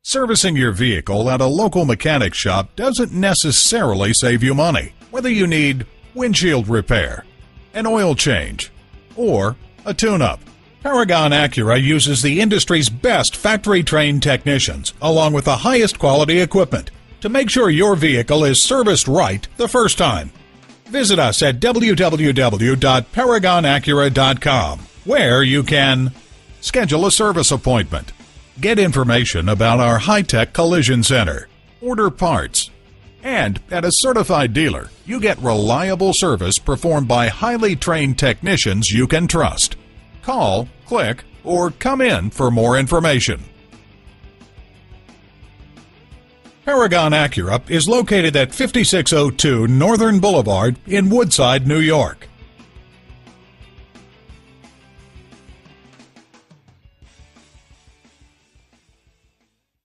Servicing your vehicle at a local mechanic shop doesn't necessarily save you money. Whether you need windshield repair, an oil change, or a tune-up, Paragon Acura uses the industry's best factory-trained technicians along with the highest quality equipment to make sure your vehicle is serviced right the first time. Visit us at www.paragonacura.com, where you can schedule a service appointment, get information about our high-tech collision center, order parts, and at a certified dealer, you get reliable service performed by highly trained technicians you can trust. Call, click, or come in for more information. Paragon Acura is located at 5602 Northern Boulevard in Woodside, New York.